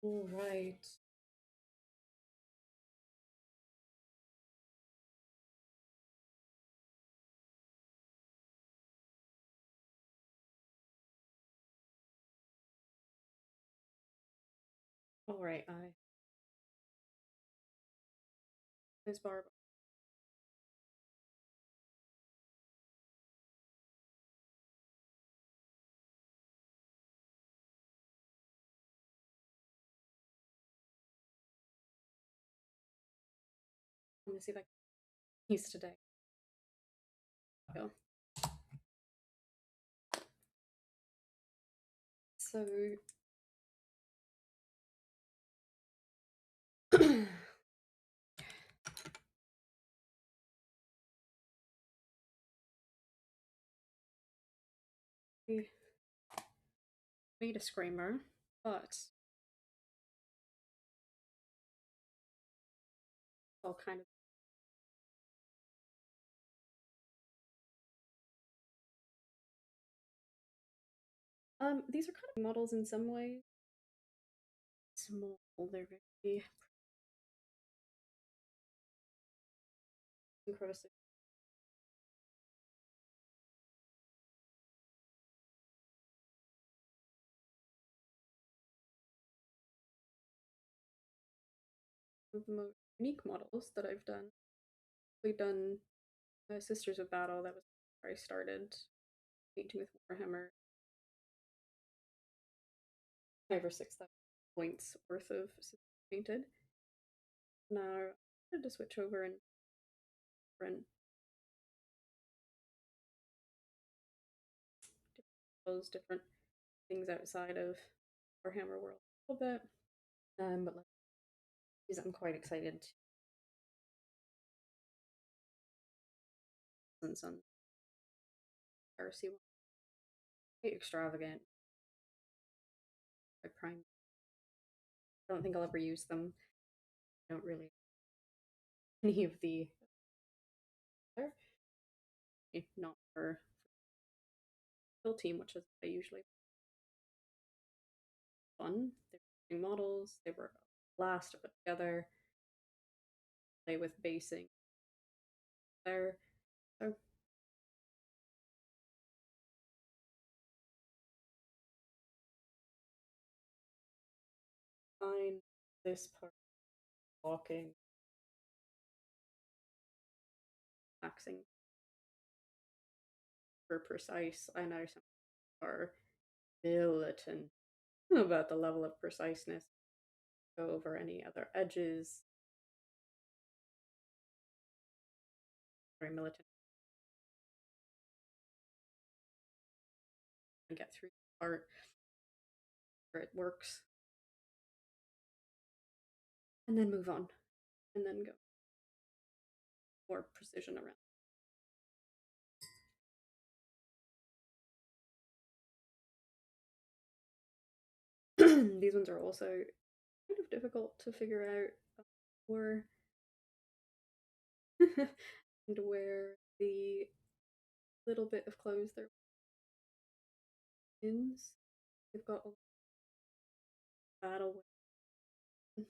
All right. All right. I Blissbarb. Let me see if I can use today. Go. So we made a screamer, but all kind of these are kind of models in some ways. Small. They're very incredible. Of the most unique models that I've done. We've done Sisters of Battle. That was where I started painting with Warhammer. 5 or 6,000 points worth of painted. Now I wanted to switch over and different those different things outside of Warhammer World a little bit. But like, I'm quite excited to some RC one. Quite extravagant. I prime. I don't think I'll ever use them. I don't really any of the other. Not for kill team, which is I usually fun. They're models. They were a blast to put together. Play with basing there. So fine. This part walking, axing for precise. I know some are militant about the level of preciseness. Go over any other edges. Very militant and get through the part where it works, and then move on, and then go more precision around. These ones are also kind of difficult to figure out where and where the little bit of clothes there ends. They've got a battle with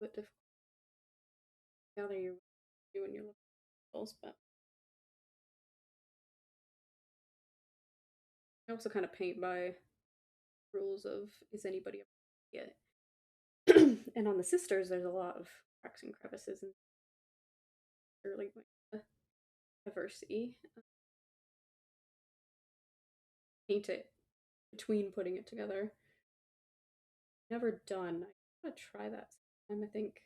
bit difficult to gather you when you're looking at balls, but I also kind of paint by rules of is anybody ever get. And on the sisters, there's a lot of cracks and crevices and early diversity. Paint it between putting it together. Never done. I gotta try that sometime. I think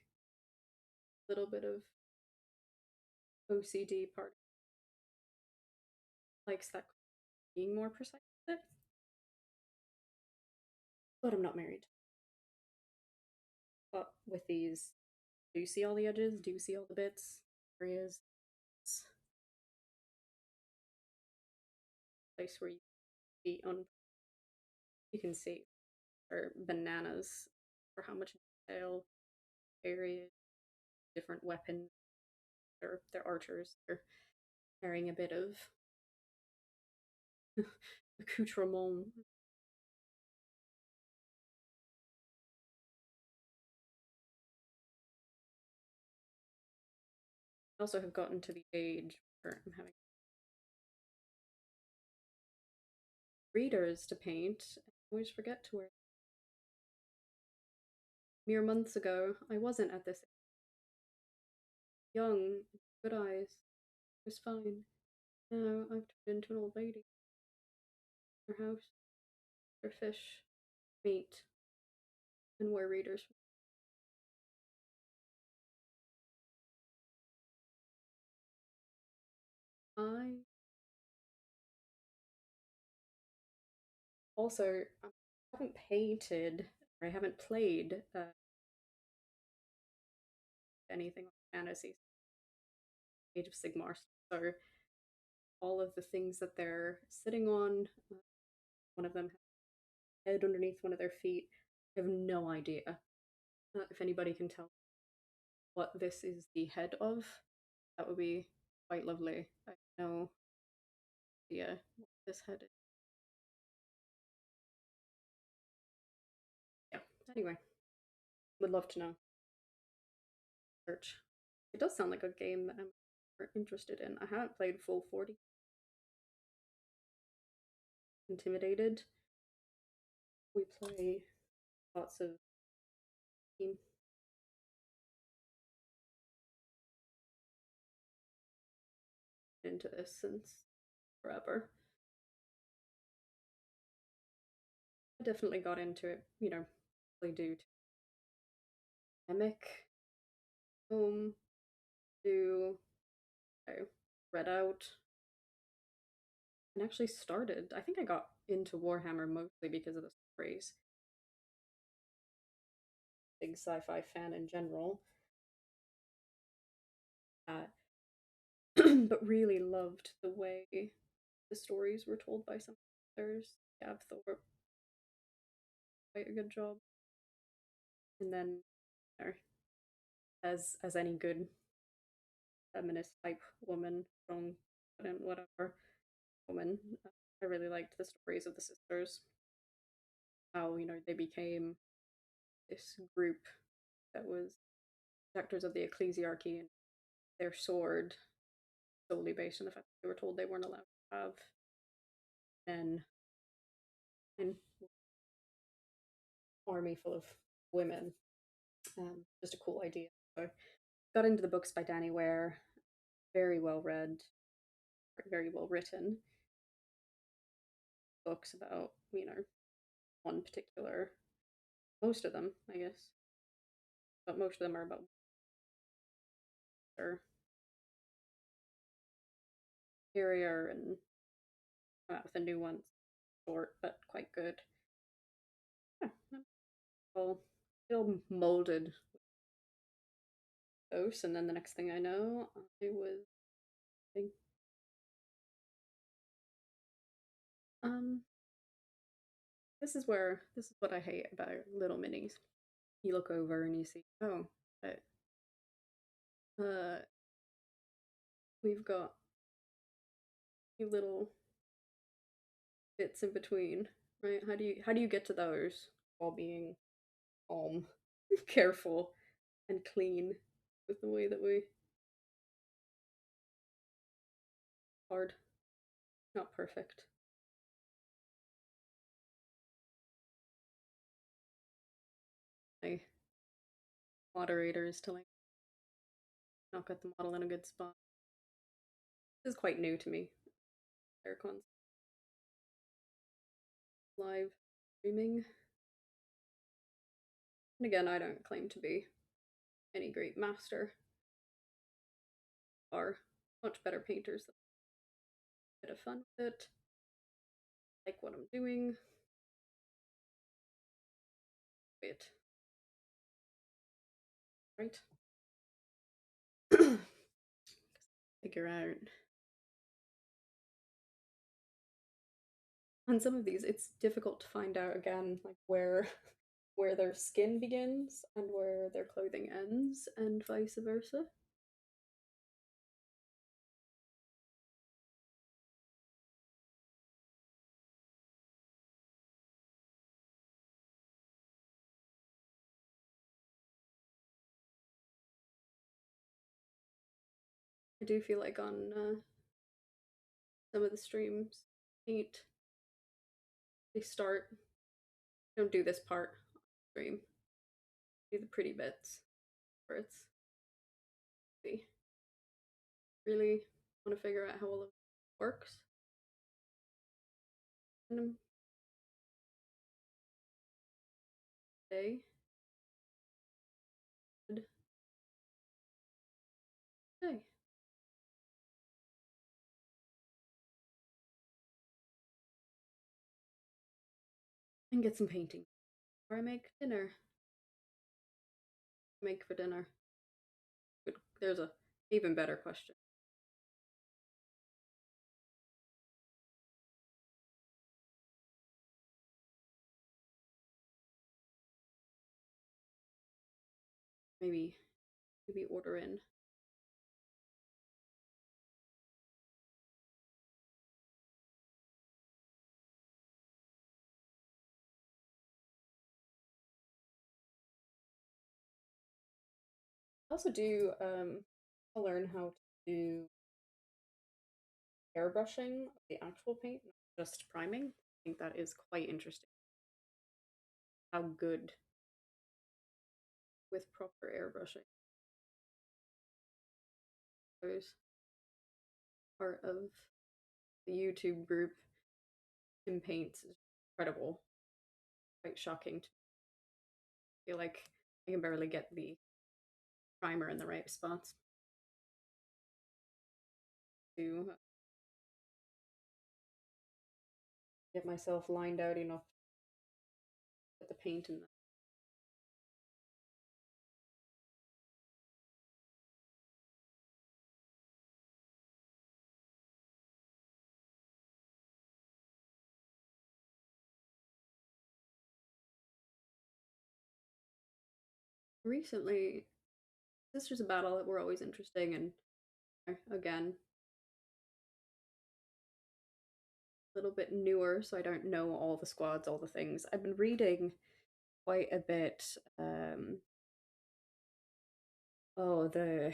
a little bit of OCD part likes that being more precise with it, but I'm not married. But with these, do you see all the edges? Do you see all the bits? Areas, place where you be on. You can see are bananas for how much detail, areas, different weapons. They're archers. They're carrying a bit of accoutrement. I also have gotten to the age where I'm having readers to paint. I always forget to wear. Mere months ago, I wasn't at this young, good eyes. It was fine. Now I've turned into an old lady. Her house, her fish, meat, and wear readers. I also haven't painted or I haven't played anything like fantasy Age of Sigmar. So all of the things that they're sitting on, one of them has a head underneath one of their feet. I have no idea. If anybody can tell what this is the head of, that would be quite lovely. I have no idea what this head is. Yeah. Anyway, would love to know. Search. It does sound like a game that I'm interested in. I haven't played full 40. Intimidated. We play lots of team into this since forever. I definitely got into it, really due to pandemic, home, to read out, and actually started. I think I got into Warhammer mostly because of the stories. Big sci-fi fan in general, but really loved the way the stories were told by some authors. Gav Thorpe quite a good job, and then as any good feminist type woman, strong, and whatever woman, I really liked the stories of the sisters. How they became this group that was protectors of the ecclesiarchy and their sword solely based on the fact that they were told they weren't allowed to have men in army full of women. Just a cool idea. So got into the books by Danny Ware, very well read, very well written books about one particular. Most of them, I guess, but most of them are about their superior and come out with a new one, short but quite good. Yeah, well, still molded those, and then the next thing I know, I was um this is what I hate about little minis. You look over and you see, oh, but uh we've got few little bits in between, right? How do you get to those while being calm, careful, and clean with the way that we hard, not perfect. My moderators to like not get the model in a good spot. This is quite new to me. Aircons live streaming. And again, I don't claim to be any great master. Are much better painters. A bit of fun with it. Like what I'm doing. Wait. Right. Figure out. On some of these, it's difficult to find out again, like where their skin begins and where their clothing ends, and vice versa. I do feel like on some of the streams, paint they start don't do this part on stream. Do the pretty bits where it's really want to figure out how all of it works. And day, good day, and get some painting. Or I make dinner. Make for dinner. Good. There's a even better question. Maybe order in. I also do learn how to do airbrushing of the actual paint, not just priming. I think that is quite interesting. How good with proper airbrushing. There's part of the YouTube group in paints is incredible. Quite shocking to feel like I can barely get the primer in the right spots to get myself lined out enough to put the paint in the recently Sisters of Battle were always interesting and again a little bit newer, so I don't know all the squads, all the things. I've been reading quite a bit. Oh, the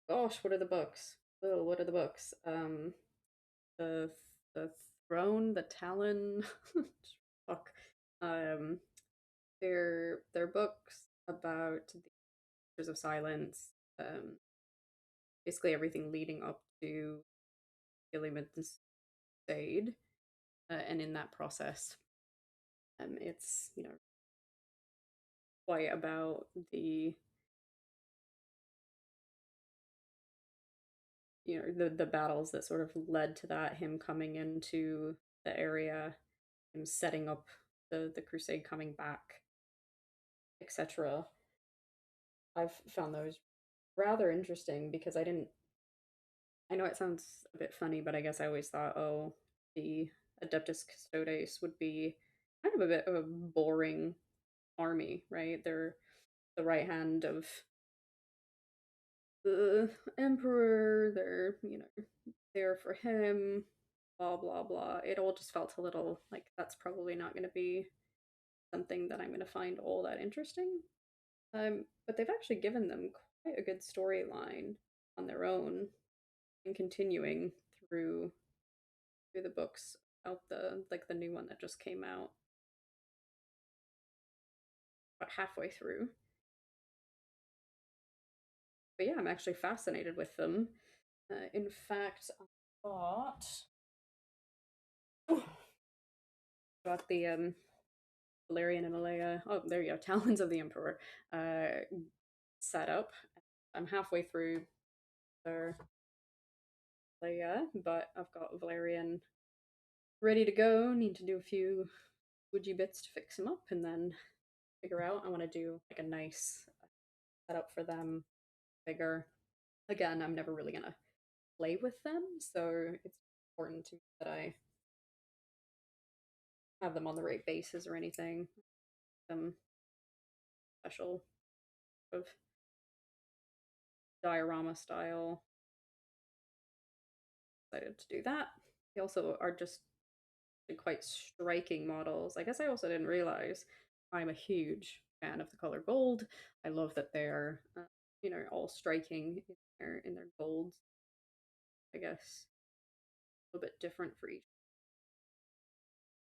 gosh, what are the books? Oh, what are the books? The the Throne, the Talon. Fuck. Um, they're books about the Sisters of Silence. Basically everything leading up to Gilliman's Crusade, and in that process, it's quite about the battles that sort of led to that, him coming into the area, him setting up the crusade coming back, etc. I've found those rather interesting because I know it sounds a bit funny, but I guess I always thought, oh, the Adeptus Custodes would be kind of a bit of a boring army, right? They're the right hand of the emperor, they're there for him, blah blah blah. It all just felt a little like that's probably not going to be something that I'm going to find all that interesting. But they've actually given them quite a good storyline on their own and continuing through the books out the new one that just came out about halfway through. But yeah, I'm actually fascinated with them. In fact, I got the Valerian and Alea. Oh, there you go. Talons of the Emperor. Set up. I'm halfway through their Leia, but I've got Valerian ready to go. Need to do a few woodgy bits to fix him up, and then figure out. I want to do like a nice setup for them, bigger. Again, I'm never really gonna play with them, so it's important to me that I have them on the right bases or anything. Some special sort of diorama style. Excited to do that. They also are just quite striking models. I guess I also didn't realize I'm a huge fan of the color gold. I love that they're all striking in their golds. I guess a little bit different for each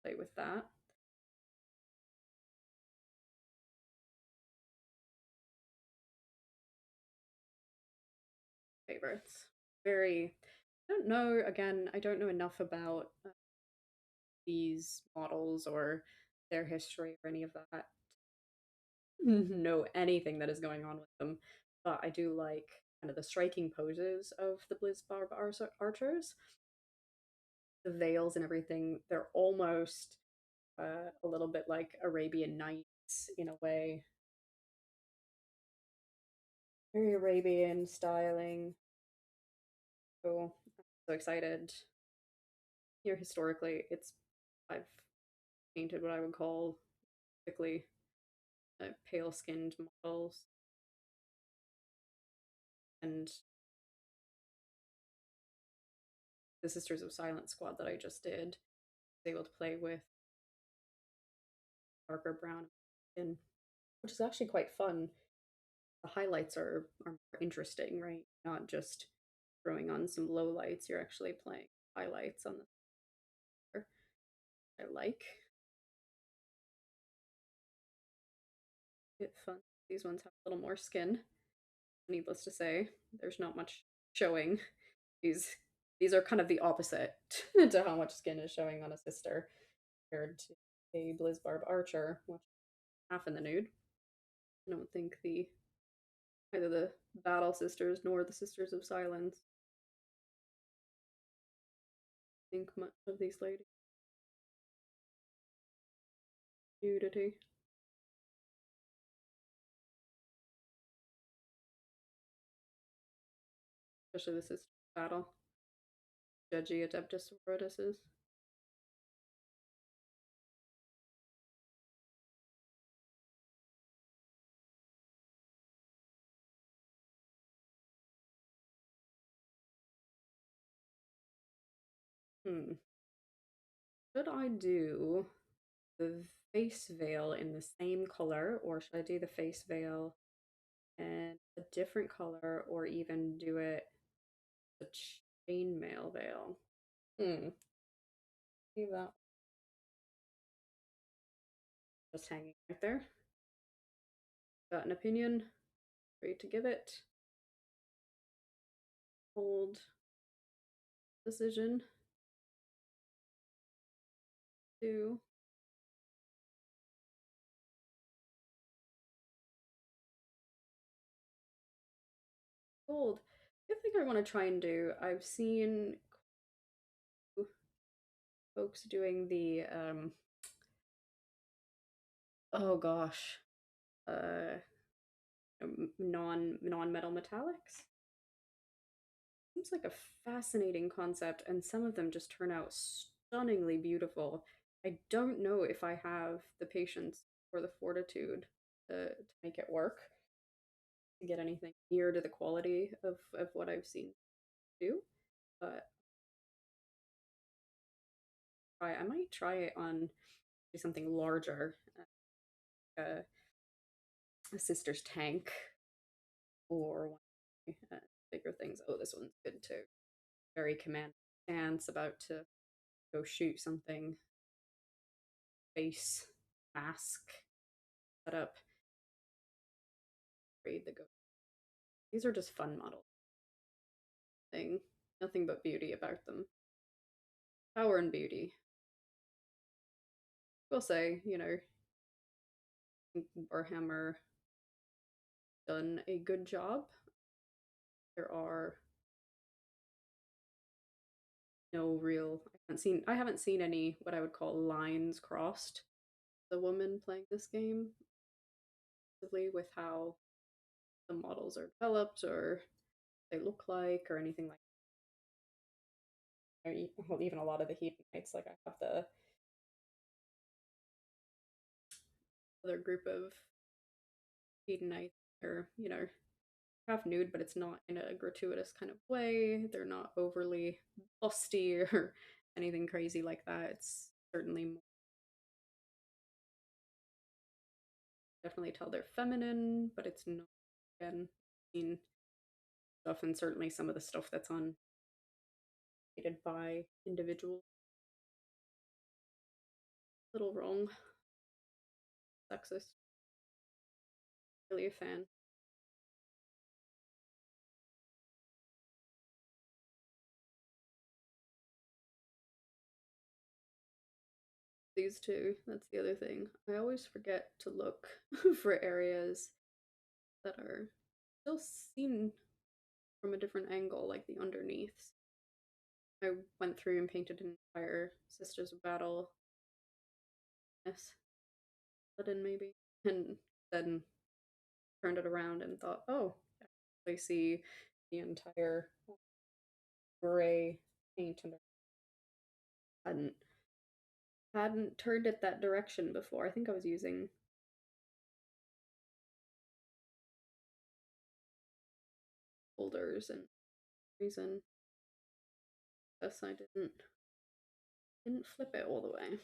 play with that. Favorites. Very, I don't know, again, I don't know enough about these models or their history or any of that. Know anything that is going on with them, but I do like kind of the striking poses of the Blissbarb archers. The veils and everything, they're almost a little bit like Arabian Nights in a way. Very Arabian styling. Cool. I'm so excited. Here, historically, I've painted what I would call typically pale skinned models. And the Sisters of Silence squad that I just did was able to play with darker brown skin, which is actually quite fun. The highlights are more interesting, right? Not just throwing on some low lights, you're actually playing highlights on the I like. It's fun. These ones have a little more skin. Needless to say, there's not much showing. These these are kind of the opposite to how much skin is showing on a sister compared to a Blissbarb Archer, which is half in the nude. I don't think the either the Battle Sisters nor the Sisters of Silence think much of these ladies. Nudity. Especially the Sisters Battle. Judgy Adeptus Sororitas. Hmm. Should I do the face veil in the same color, or should I do the face veil in a different color, or even do it a chainmail veil? Hmm. Leave that just hanging right there. Got an opinion? Ready to give it? Hold decision. Do hold. I think I want to try and do. I've seen folks doing the oh gosh, uh non-metal metallics. Seems like a fascinating concept, and some of them just turn out stunningly beautiful. I don't know if I have the patience or the fortitude to make it work, to get anything near to the quality of what I've seen do. But I might try it on something larger, uh, a sister's tank or one of the bigger things. Oh, this one's good too. Very command stance, about to go shoot something. Face mask set up. Raid the ghost. These are just fun models. Thing. Nothing but beauty about them. Power and beauty. We'll say, Warhammer done a good job. There are no real I haven't seen any what I would call lines crossed. The woman playing this game with how the models are developed or they look like or anything like that. Or even a lot of the Hedonites, like I have the other group of Hedonites, or half nude, but it's not in a gratuitous kind of way. They're not overly busty or anything crazy like that. It's certainly more, definitely tell they're feminine, but it's not again seen stuff, and certainly some of the stuff that's on created by individuals. Little wrong, sexist. Really a fan. These two, that's the other thing. I always forget to look for areas that are still seen from a different angle, like the underneaths. I went through and painted an entire Sisters of Battle mess, but in maybe, and then turned it around and thought, oh, I see the entire gray paint, and hadn't hadn't turned it that direction before. I think I was using folders, and reason guess I didn't flip it all the way.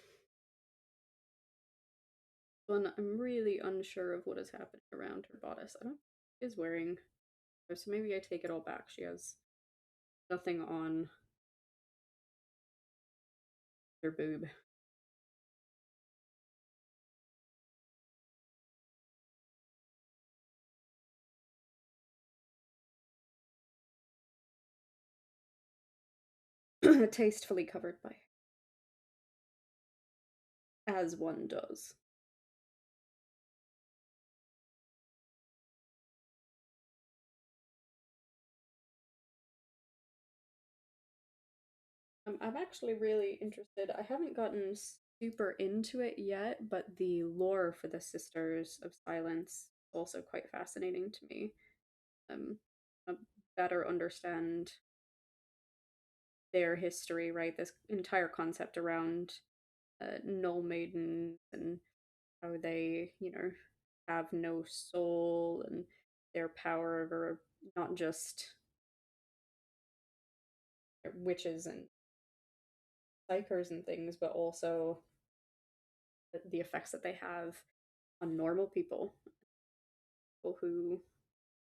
But I'm really unsure of what is happening around her bodice. I don't think she's wearing, so maybe I take it all back. She has nothing on her boob. Tastefully covered by, as one does. I'm actually really interested. I haven't gotten super into it yet, but the lore for the Sisters of Silence is also quite fascinating to me. I better understand their history, right? This entire concept around null maidens and how they, have no soul, and their power over not just witches and psychers and things, but also the effects that they have on normal people, people who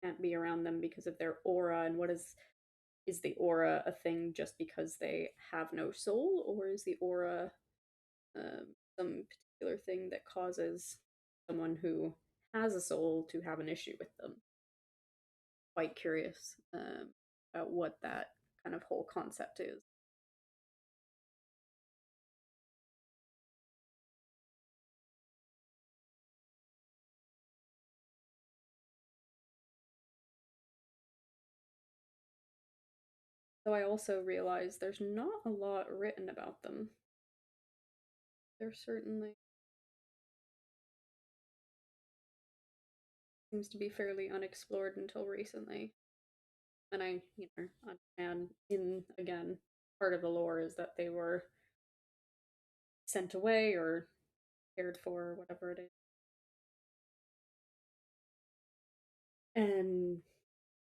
can't be around them because of their aura. And what is the aura a thing just because they have no soul, or is the aura some particular thing that causes someone who has a soul to have an issue with them? Quite curious about what that kind of whole concept is. Though I also realize there's not a lot written about them. There certainly seems to be fairly unexplored until recently. And I, understand in, again, part of the lore is that they were sent away or cared for or whatever it is. And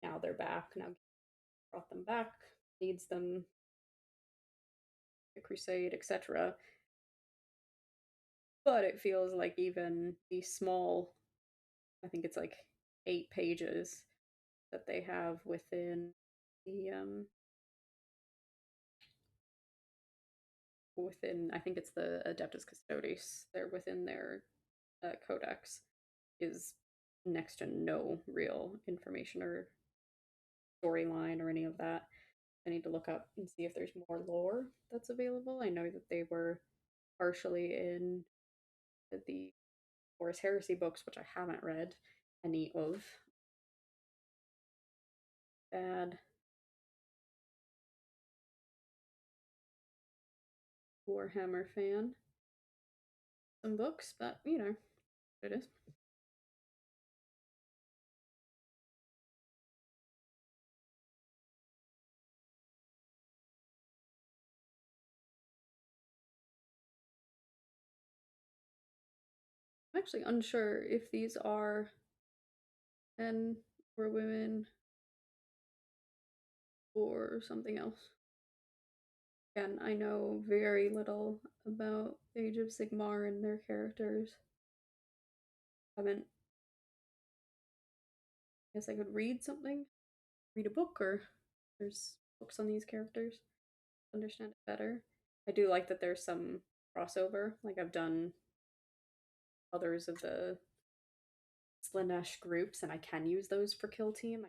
now they're back. Now brought them back, needs them, a crusade, etc. But it feels like even the small, I think it's like 8 pages that they have within the within, I think it's the Adeptus Custodes, they're within their codex, is next to no real information or storyline or any of that. I need to look up and see if there's more lore that's available. I know that they were partially in the Horus Heresy books, which I haven't read any of. Bad Warhammer fan. Some books, but it is. I'm actually unsure if these are men or women or something else. Again, I know very little about Age of Sigmar and their characters. Haven't I guess I could read something, read a book, or there's books on these characters to understand it better. I do like that there's some crossover. Like I've done others of the Slanesh groups, and I can use those for kill team.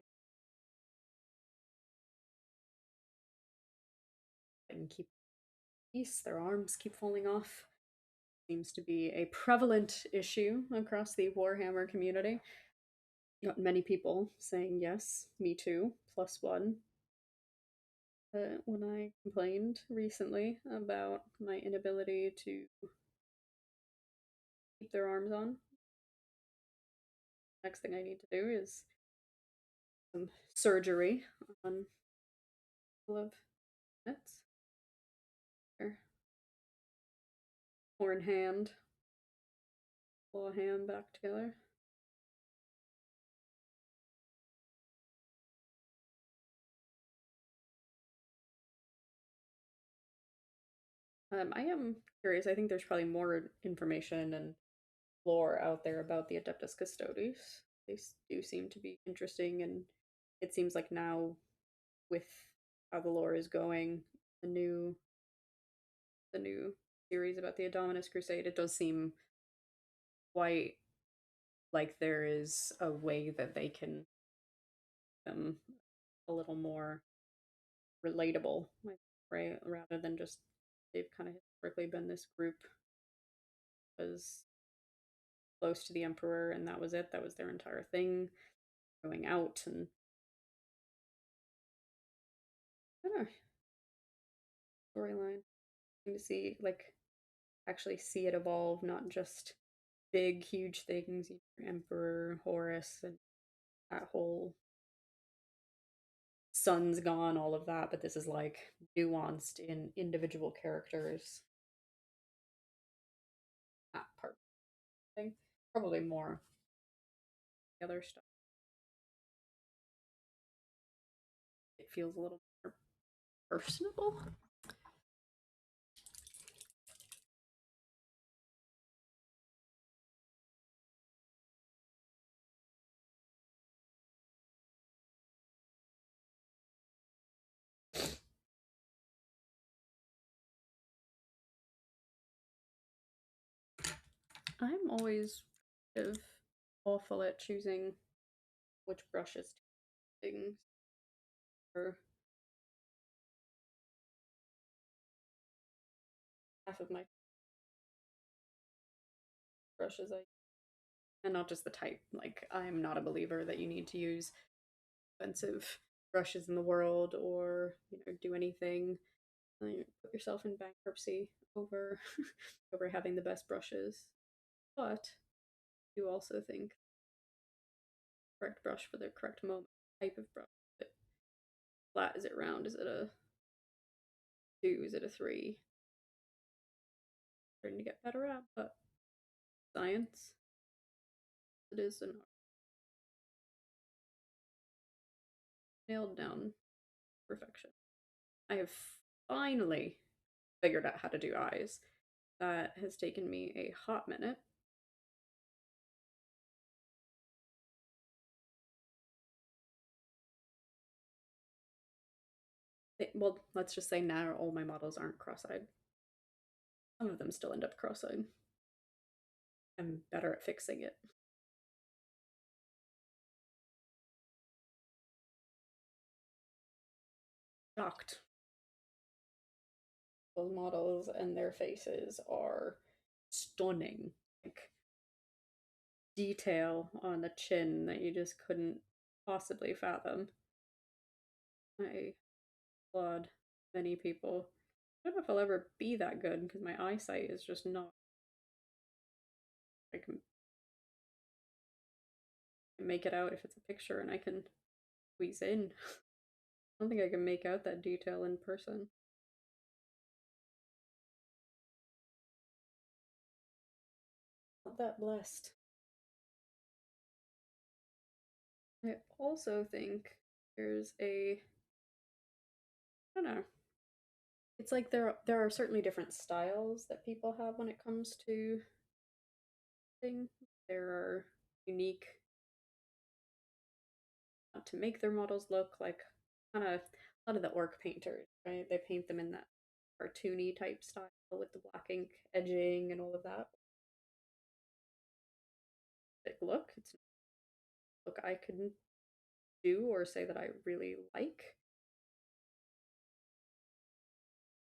I can keep peace. Their arms keep falling off. Seems to be a prevalent issue across the Warhammer community. Got many people saying yes, me too, +1. When I complained recently about my inability to keep their arms on, next thing I need to do is some surgery on a couple of minutes. Their horn hand, claw hand back together. I am curious. I think there's probably more information and lore out there about the Adeptus Custodes. They do seem to be interesting, and it seems like now, with how the lore is going, the new series about the Adominus Crusade, it does seem quite like there is a way that they can them a little more relatable, right? Rather than just they've kind of historically been this group was close to the Emperor, and that was it. That was their entire thing. Going out and I don't know, storyline to see like actually see it evolve, not just big huge things. Emperor Horus and that whole sun's gone, all of that, but this is like nuanced in individual characters. That part, I think, probably more the other stuff. It feels a little more personable. I'm always kind of awful at choosing which brushes to things for half of my brushes. I and not just the type. Like I'm not a believer that you need to use expensive brushes in the world or do anything. You put yourself in bankruptcy over over having the best brushes. But I do also think correct brush for the correct moment. Type of brush. Is it flat? Is it round? Is it a 2? Is it a 3? Starting to get better at, but science. It is an nailed down perfection. I have finally figured out how to do eyes. That has taken me a hot minute. Well, let's just say now all my models aren't cross-eyed. Some of them still end up cross-eyed. I'm better at fixing it. Shocked. Those models and their faces are stunning. Like detail on the chin that you just couldn't possibly fathom. I applaud many people. I don't know if I'll ever be that good because my eyesight is just not. I can make it out if it's a picture and I can squeeze in. I don't think I can make out that detail in person. Not that blessed. I also think there's I don't know. It's like there are certainly different styles that people have when it comes to thing. There are unique to make their models look like kind of a lot of the orc painters, right? They paint them in that cartoony type style with the black ink edging and all of that. Like, look, it's look I can do or say that I really like.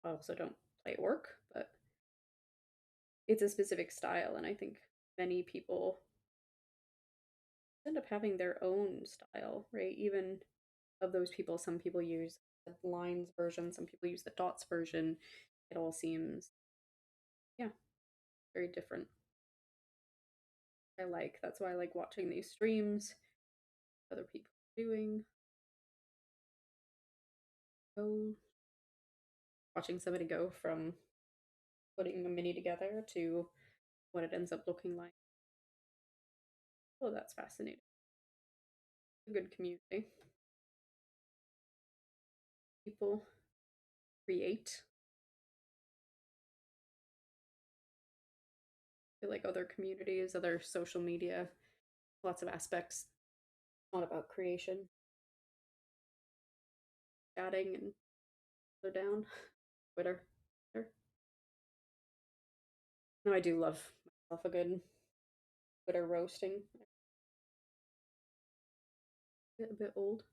I also don't play orc, but it's a specific style, and I think many people end up having their own style, right? Even of those people, some people use the lines version, some people use the dots version. It all seems, yeah, very different. That's why I like watching these streams, other people doing. Go watching somebody go from putting a mini together to what it ends up looking like. Oh, that's fascinating. A good community. People create. I feel like other communities, other social media, lots of aspects. It's not about creation, chatting and they're down. Twitter. Twitter. No, I do love myself a good Twitter roasting. Get a bit old.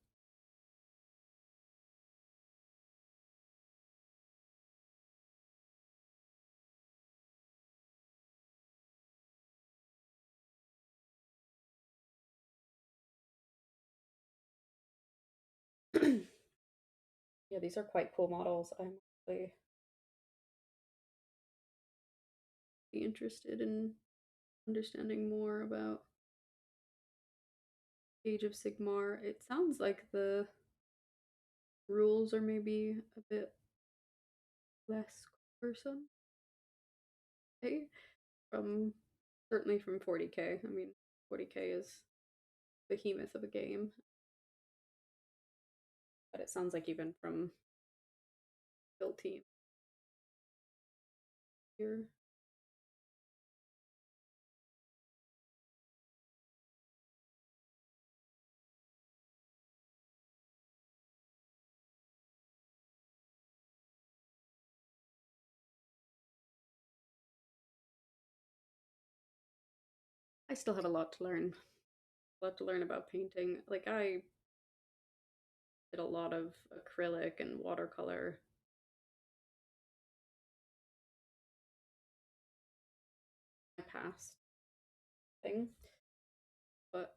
Yeah, these are quite cool models. I'm really be interested in understanding more about Age of Sigmar. It sounds like the rules are maybe a bit less cumbersome. Hey, from certainly from 40k. I mean, 40k is behemoth of a game, but it sounds like even from build team here. I still have a lot to learn. A lot to learn about painting. Like I did a lot of acrylic and watercolor in my past thing, but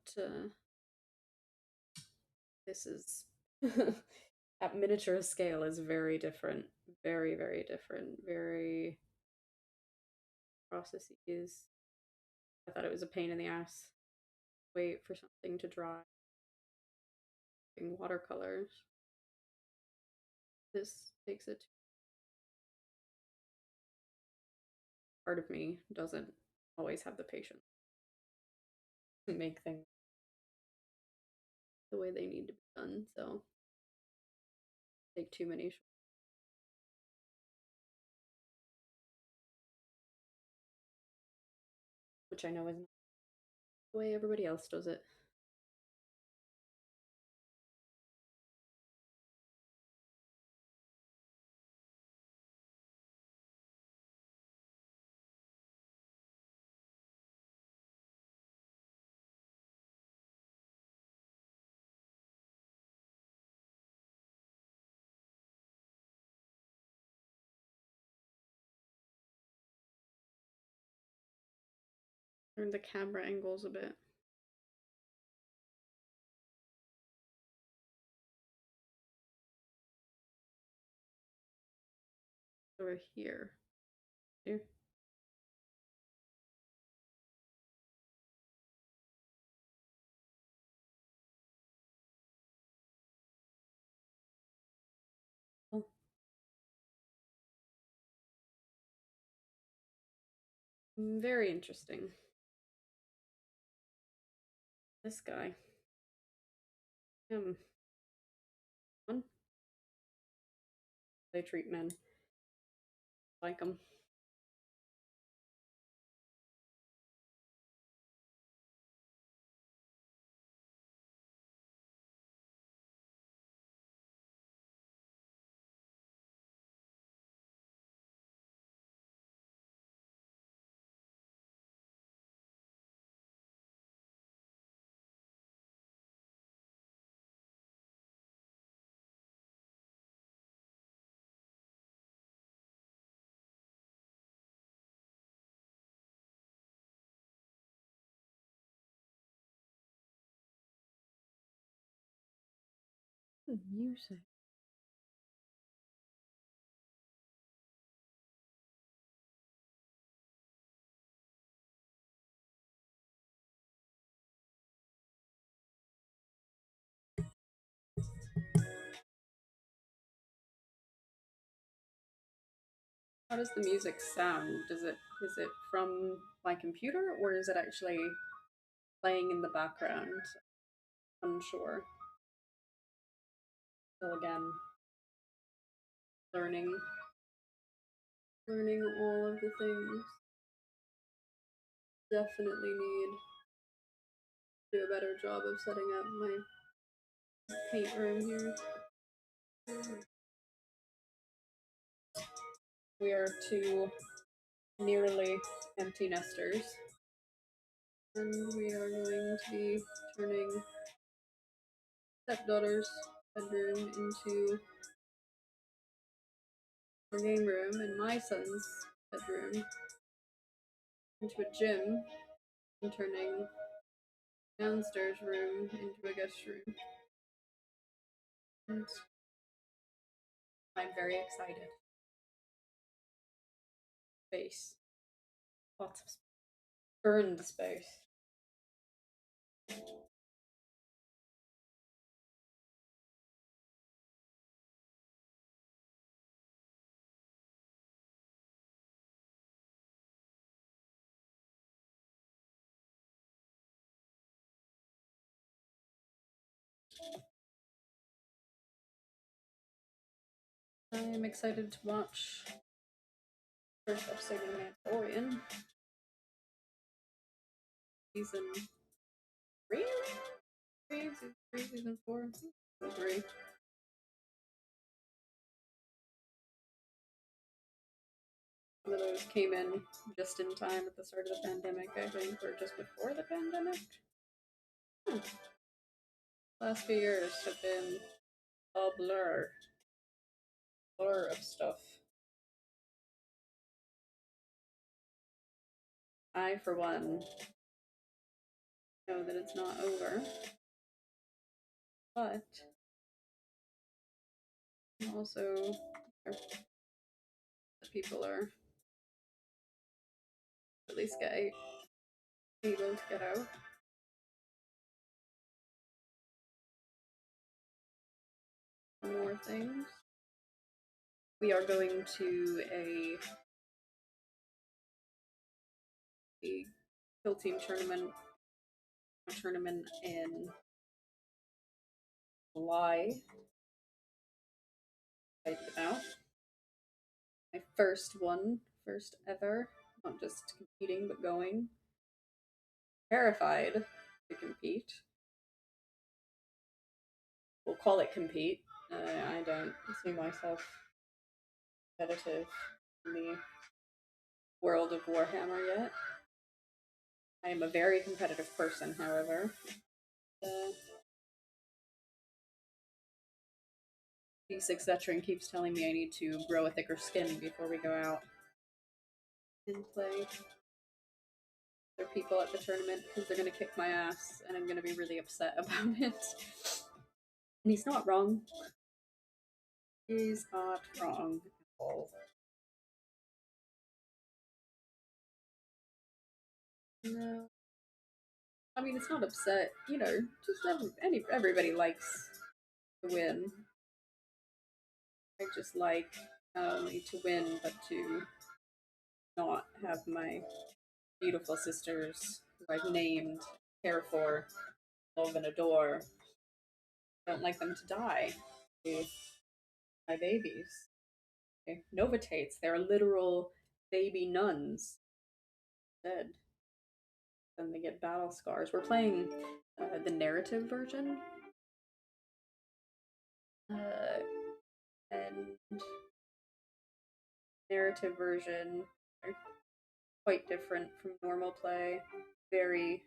this is at miniature scale is very different, very different, very processes. I thought it was a pain in the ass. Wait for something to dry. In watercolors, this takes it. Part of me doesn't always have the patience to make things the way they need to be done, so take too many, which I know isn't the way everybody else does it. Turn the camera angles a bit. Over here. Here. Oh, very interesting. This guy. Him. One. They treat men like them. Music. How does the music sound? Is it from my computer or is it actually playing in the background? Unsure. Still again, learning all of the things. Definitely need to do a better job of setting up my paint room here. We are two nearly empty nesters, and we are going to be turning stepdaughter's bedroom into our game room and my son's bedroom into a gym and turning downstairs room into a guest room. And I'm very excited. Space. Lots of space. Burned space. I am excited to watch first episode of Mandalorian. Season 3? Season 3, season 4? Season 3. Some of those came in just in time at the start of the pandemic, I think, or just before the pandemic. Last few years have been a blur. Blur of stuff. I, for one, know that it's not over, but also people are at least able to get out. More things. We are going to a kill team tournament in July. About my first one, first ever, not just competing but going. Terrified to compete. We'll call it compete. I don't see myself competitive in the world of Warhammer yet. I am a very competitive person, however. D6 veteran keeps telling me I need to grow a thicker skin before we go out and play other people at the tournament because they're going to kick my ass and I'm going to be really upset about it. And he's not wrong. He's not wrong at all. No. I mean, it's not upset, you know, just everybody likes to win. I just like not only to win, but to not have my beautiful sisters who I've named, care for, love and adore. Don't like them to die. My babies. Okay. Novitates. They're literal baby nuns. Dead. Then they get battle scars. We're playing the narrative version. And narrative version are quite different from normal play. Very,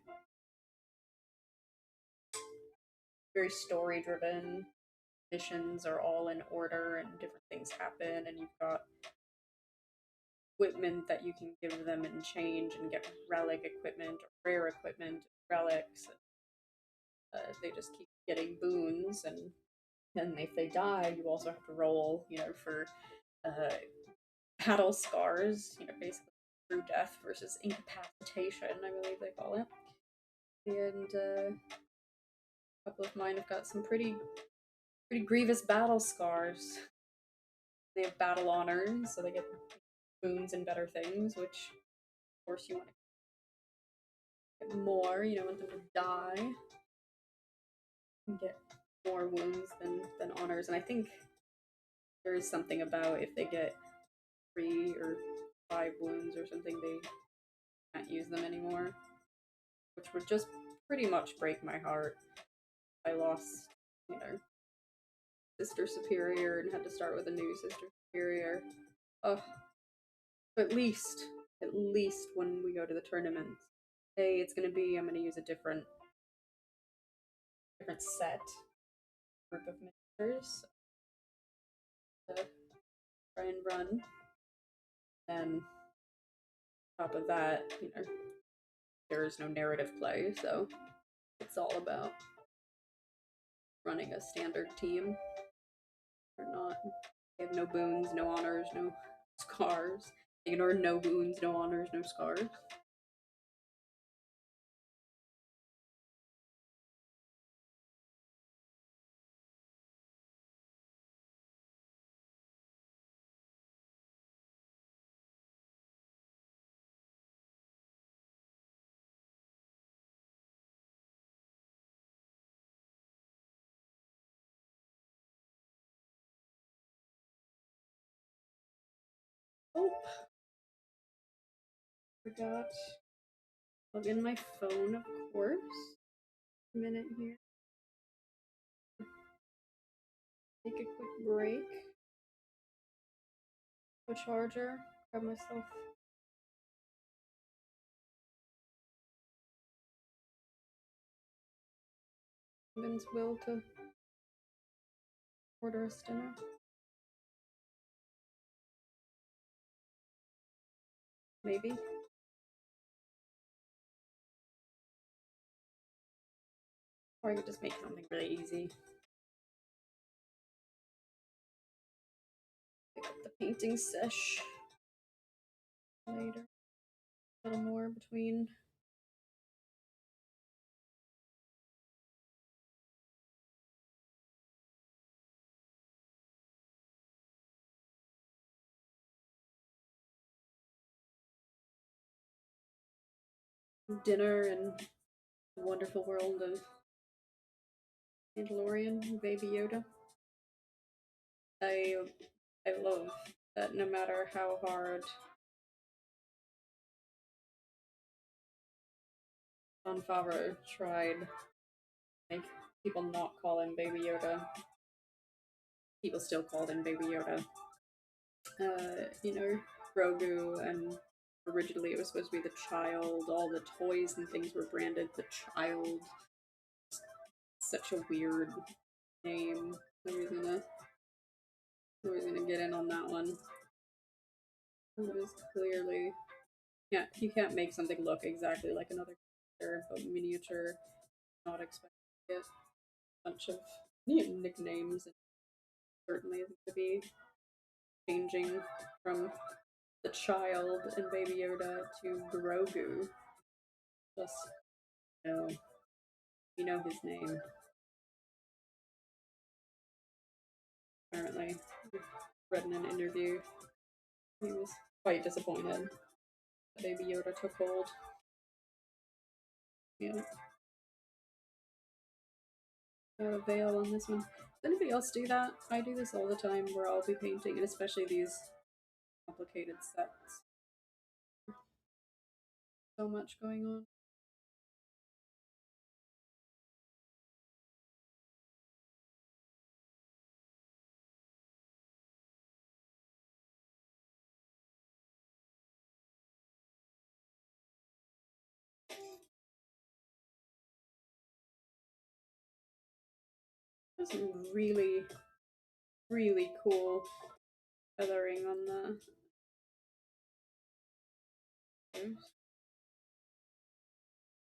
very story driven. Missions are all in order and different things happen, and you've got equipment that you can give them and change and get relic equipment or rare equipment, relics. They just keep getting boons, and And if they die, you also have to roll, for uh, battle scars, basically through death versus incapacitation, I believe they call it. And a couple of mine have got some pretty grievous battle scars. They have battle honors, so they get boons and better things, which of course you want to get more. You don't want them to die and get more wounds than honors. And I think there is something about if they get 3 or 5 wounds or something, they can't use them anymore, which would just pretty much break my heart. I lost, Sister Superior and had to start with a new Sister Superior. Oh, at least when we go to the tournaments, hey, it's gonna be, I'm gonna use a different set group of ministers to try and run. And on top of that, there is no narrative play, so it's all about running a standard team or not. They have no boons, no honors, no scars. Ignore no boons, no honors, no scars. Oh, forgot. Plug in my phone, of course. A minute here. Take a quick break. A charger. Grab myself. Convince Will to order us dinner. Maybe. Or I could just make something really easy. Pick up the painting sesh later. A little more between. Dinner and the wonderful world of Mandalorian, Baby Yoda. I love that no matter how hard Jon Favreau tried to make people not call him Baby Yoda, people still called him Baby Yoda. Grogu, and originally it was supposed to be the child. All the toys and things were branded the child. Such a weird name. Nobody's gonna get in on that one. It is clearly, yeah, you can't make something look exactly like another character, but miniature. Not expecting to get a bunch of nicknames. It certainly isn't to be changing from the child and Baby Yoda to Grogu. Just know, you know his name. Apparently, read in an interview, he was quite disappointed that Baby Yoda took hold. Yeah. Veil on this one. Does anybody else do that? I do this all the time where I'll be painting, and especially these complicated sets. So much going on. There's some really, really cool feathering on the.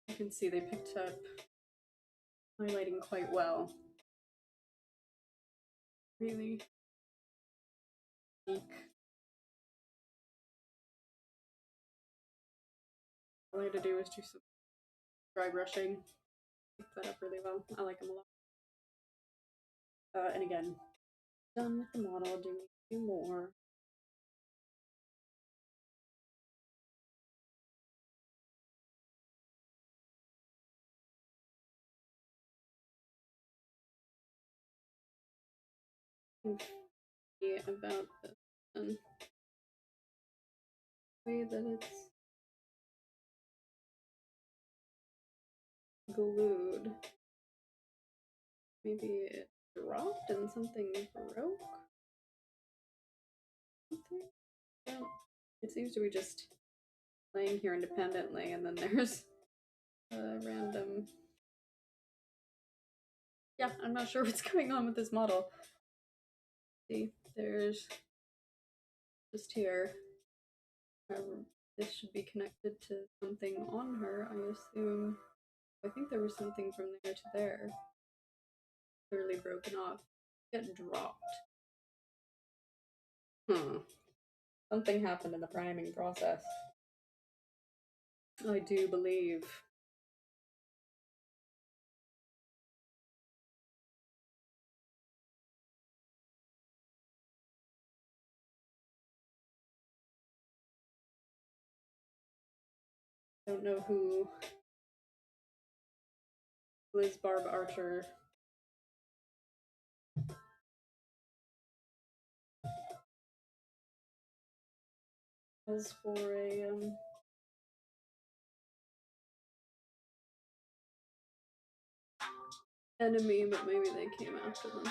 You can see they picked up highlighting quite well. really weak. All I had to do was do some dry brushing. Pick that up really well. I like them a lot. And again, done with the model. Do a few more. About this and the way that it's glued. Maybe it dropped and something broke? Something? Yeah. It seems to be just laying here independently, and then there's a random. Yeah, I'm not sure what's going on with this model. See, there's just here. This should be connected to something on her, I assume. I think there was something from there to there. Clearly broken off. Get dropped. Something happened in the priming process. I do believe. I don't know who Blissbarb Archer was for a enemy, but maybe they came after them.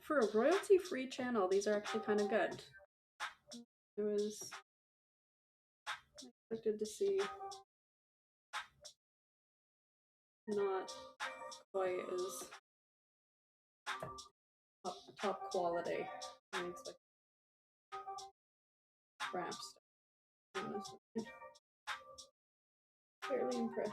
For a royalty-free channel, these are actually kind of good. I was expected to see not quite as top quality. I expect crap stuff. Honestly. Fairly impressed.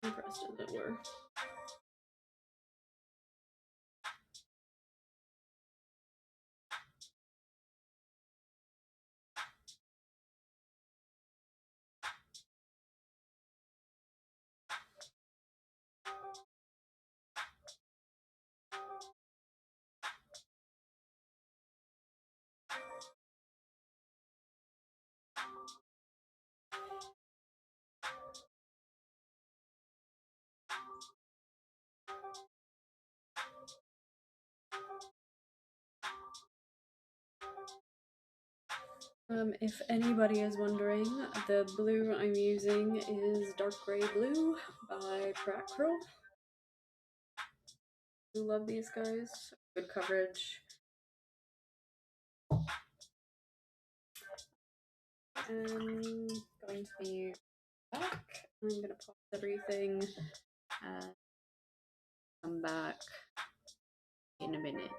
Impressed, as it were. If anybody is wondering, the blue I'm using is Dark Gray Blue by Crack Curl. I love these guys. Good coverage. And going to be back. I'm gonna pause everything and come back in a minute.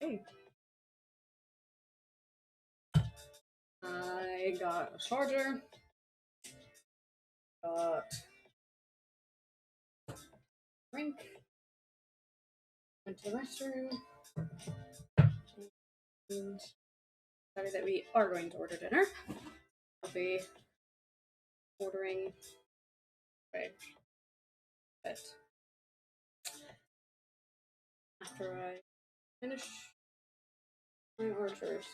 Okay. I got a charger. Got drink. Went to the restroom. And decided that we are going to order dinner. I'll be ordering. Right. But after I finish my archers.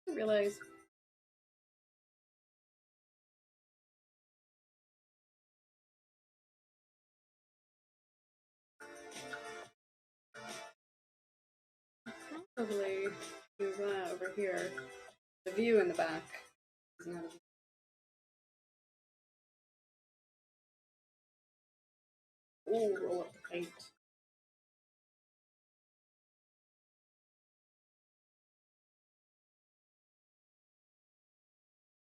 I realize probably move that over here. The view in the back is not as. Ooh, roll up the paint.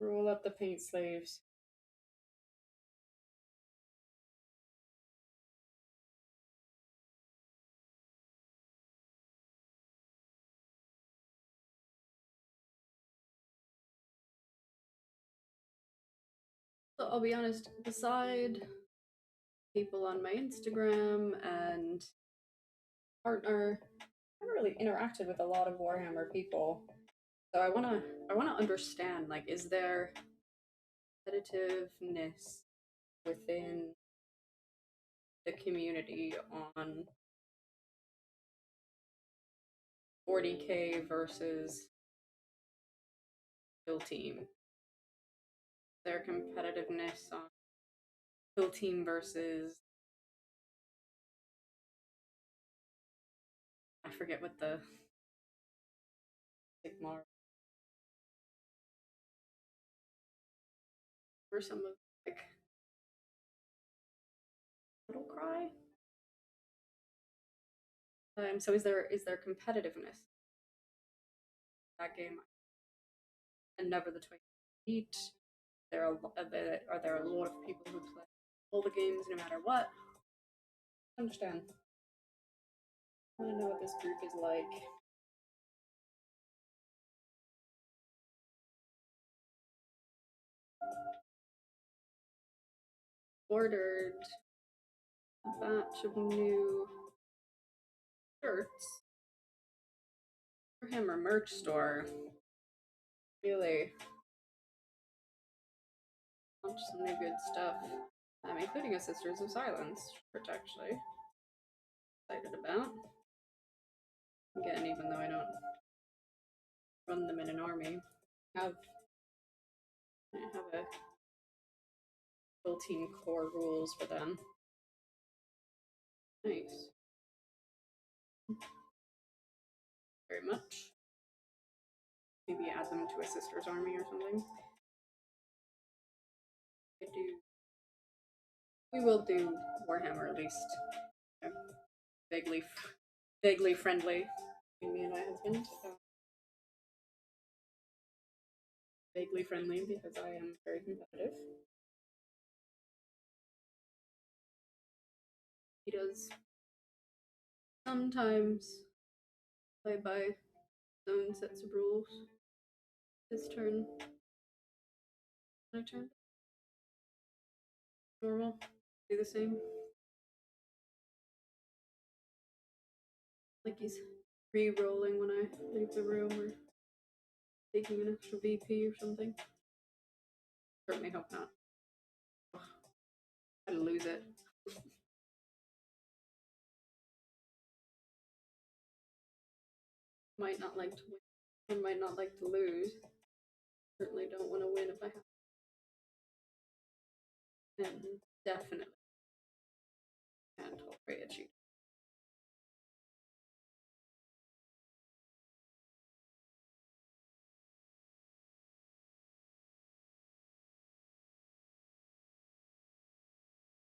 Roll up the paint sleeves. So I'll be honest, beside people on my Instagram and partner, I haven't really interacted with a lot of Warhammer people. So I wanna understand, like, is there competitiveness within the community on 40k versus kill team? Is there competitiveness on kill team versus, I forget what the Sigmar or some of, like, Battle Cry? So is there competitiveness in that game? And never the twain meet. Are there a lot of people who play all the games no matter what? I understand. I want to know what this group is like. Ordered a batch of new shirts for Hammer merch store. Really launched some new good stuff. Including a Sisters of Silence shirt, actually. Excited about. Again, even though I don't run them in an army. I have a built-in core rules for them. Nice. Very much. Maybe add them to a sister's army or something. We will do Warhammer at least. Vaguely friendly between me and my husband. Vaguely friendly because I am very competitive. He does sometimes play by his own sets of rules. His turn. My turn. Normal. Do the same. Like he's re-rolling when I leave the room or taking an extra VP or something. Certainly hope not. Ugh, I'd lose it. Might not like to win. I might not like to lose. Certainly don't want to win if I have. And definitely can't tolerate a cheat.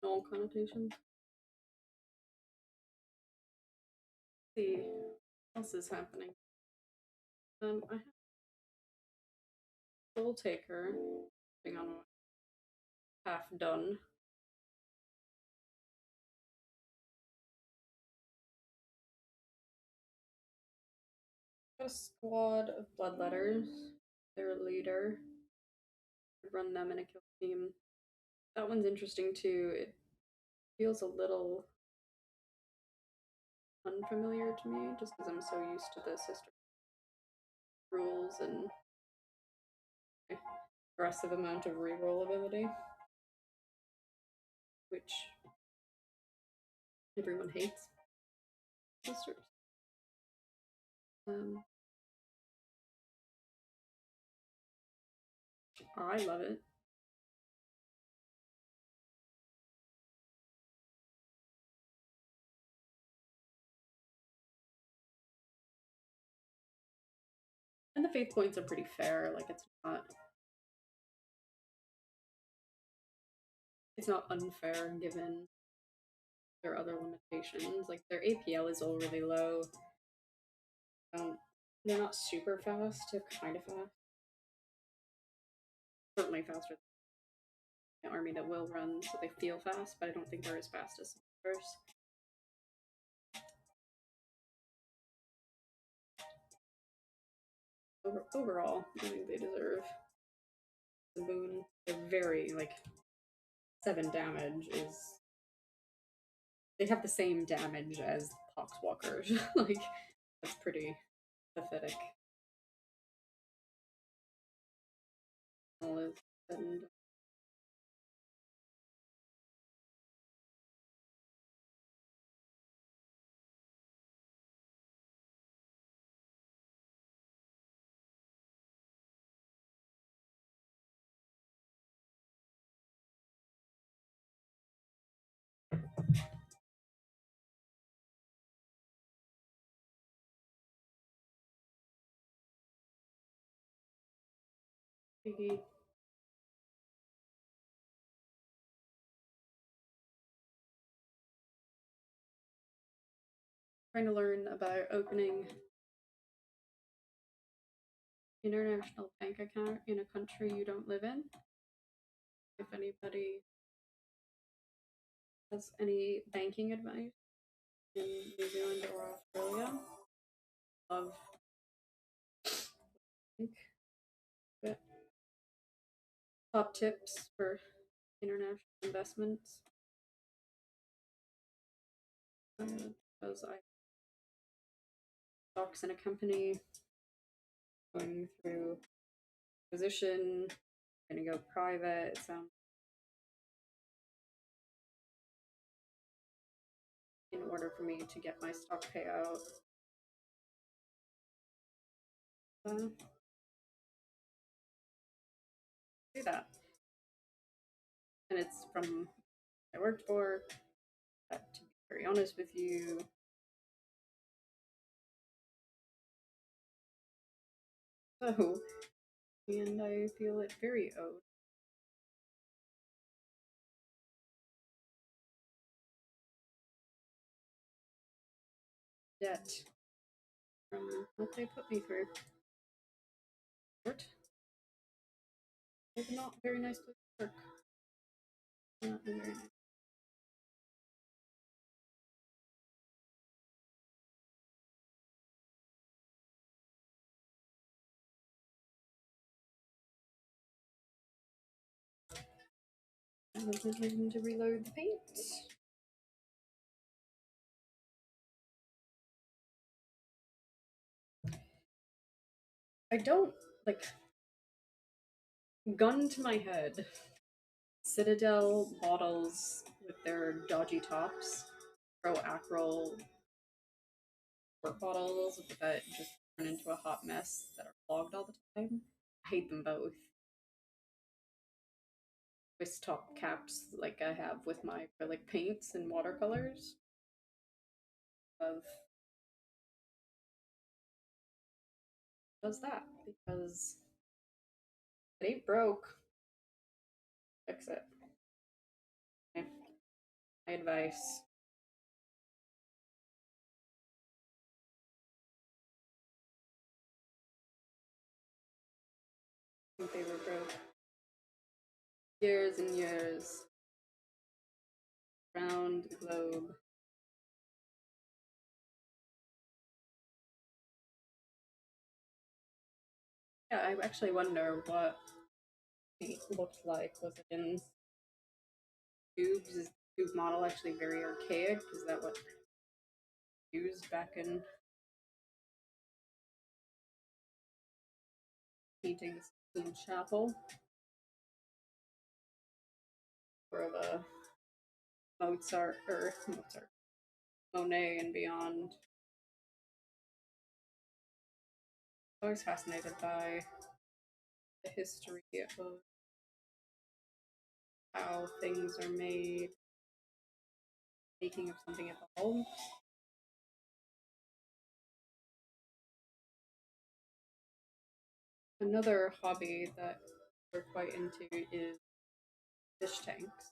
All connotations. see what else is happening. I have Soul Taker, being on half done. Got a squad of bloodletters. Their leader. Run them in a kill team. That one's interesting too. It feels a little unfamiliar to me, just because I'm so used to the system rules and aggressive amount of reroll ability, which everyone hates. Sisters. I love it. And the faith points are pretty fair. Like it's not unfair given their other limitations. Like their APL is all really low. They're not super fast. They're kind of fast. Certainly faster than the army that will run, so they feel fast, but I don't think they're as fast as others. Overall, I think they deserve the boon. They're very, like, 7 damage is... They have the same damage as Poxwalkers. Like, that's pretty pathetic. Olive and Piggy. Trying to learn about opening international bank account in a country you don't live in. If anybody has any banking advice in New Zealand or Australia, love but top tips for international investments. Because I stocks in a company going through acquisition, gonna go private. So in order for me to get my stock payout, do that. And it's from I worked for. To be very honest with you, so and I feel it very owed. Debt from what they put me through. What? It's not very nice place to work. Not very nice. I'm going to reload the paint. I don't like gun to my head. Citadel bottles with their dodgy tops, pro acryl quart bottles that just turn into a hot mess that are clogged all the time. I hate them both. Twist top caps like I have with my acrylic paints and watercolors. Of does that because it ain't broke. Fix it. Okay. My advice. years and years around the globe. Yeah, I actually wonder what it looked like. Was it in tubes? Is the tube model actually very archaic? Is that what used back in painting the Sistine Chapel? Or of a Mozart, Monet and beyond. I'm always fascinated by the history of how things are made, making of something at all. Another hobby that we're quite into is fish tanks.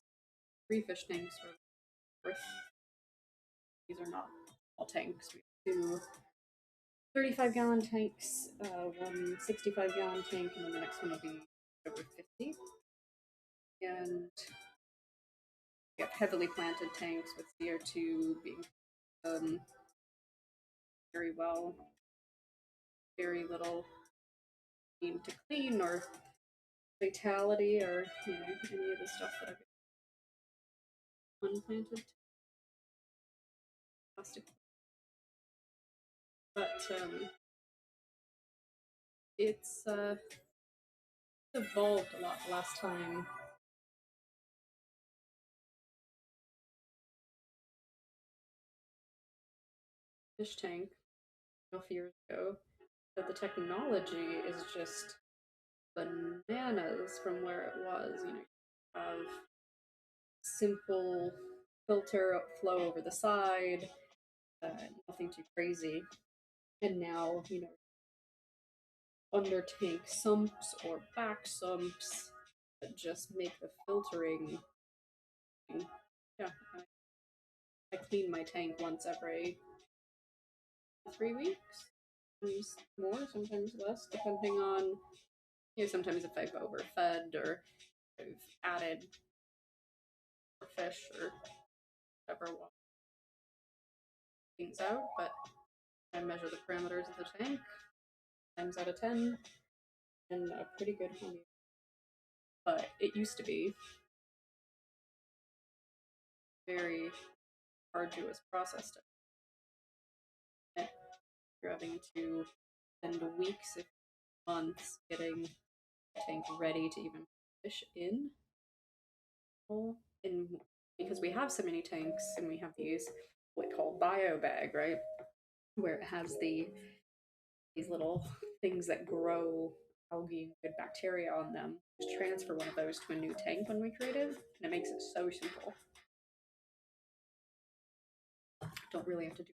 3 fish tanks are worth. These are not all tanks. We have 2 35-gallon tanks, one 65-gallon tank, and then the next one will be over 50. And we have heavily planted tanks with CO2 being very well, very little need to clean or fatality or any of the stuff that I've unplanted plastic. But it's evolved a lot the last time. Fish tank a few years ago, that the technology is just bananas from where it was. Have simple filter flow over the side, nothing too crazy. And now, under tank sumps or back sumps that just make the filtering. Yeah, I clean my tank once every 3 weeks. Sometimes more, sometimes less, depending on, sometimes if I've overfed or I've added more fish or whatever things out, but I measure the parameters of the tank times out of 10 and a pretty good honey. But it used to be very arduous process to you're having to spend weeks, if months, getting the tank ready to even fish in. And because we have so many tanks and we have these what we call bio bag, right? Where it has these little things that grow algae and good bacteria on them. Just transfer one of those to a new tank when we create it, and it makes it so simple. Don't really have to do.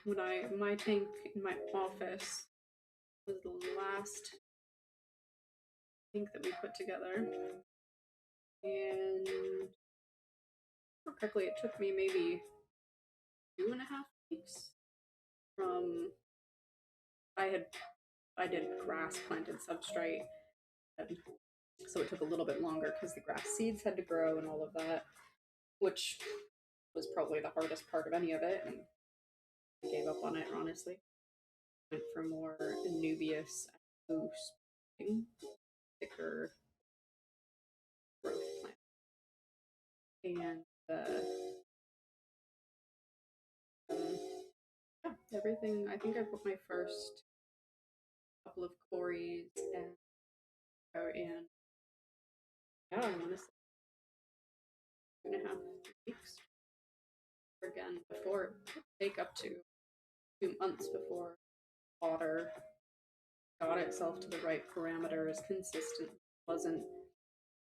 When my tank in my office was the last tank that we put together, and correctly, it took me maybe 2.5 weeks from I did grass planted substrate, and so it took a little bit longer because the grass seeds had to grow and all of that, which was probably the hardest part of any of it, and I gave up on it honestly. Went for more Anubius loose, thicker growth plant, and yeah, everything. I think I put my first couple of cories and yeah, I want to say 2.5 weeks. Again, before it could take up to 2 months before water got itself to the right parameters, consistent, wasn't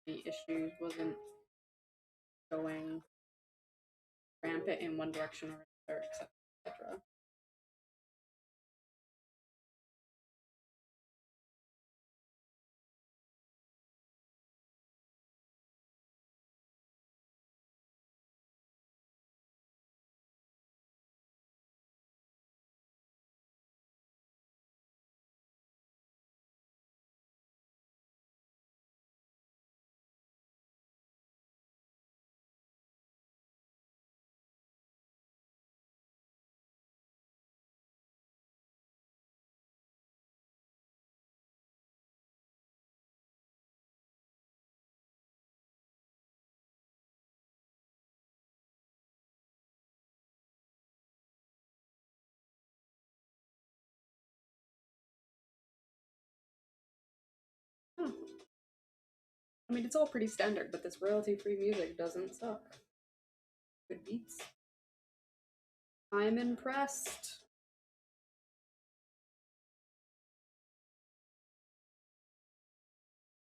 any issues, wasn't going rampant in one direction or another, etc. I mean, it's all pretty standard, but this royalty-free music doesn't suck. Good beats. I'm impressed.